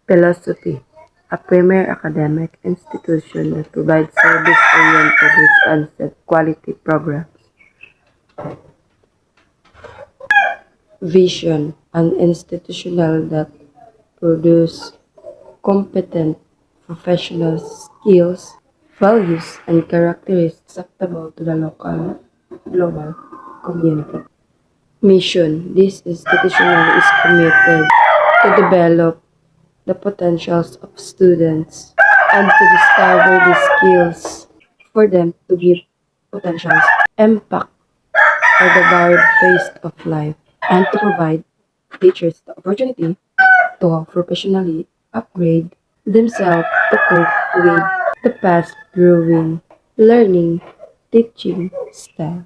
Philosophy, a premier academic institution that provides service-oriented, responsive, quality programs. Vision, an institutional that produces competent professionals, skills, values, and characteristics acceptable to the local, global community. Mission, this institution is committed to develop the potentials of students and to discover the skills for them to give potentials impact for the varied phase of life and to provide teachers the opportunity to professionally upgrade themselves to cope with the fast growing learning teaching style.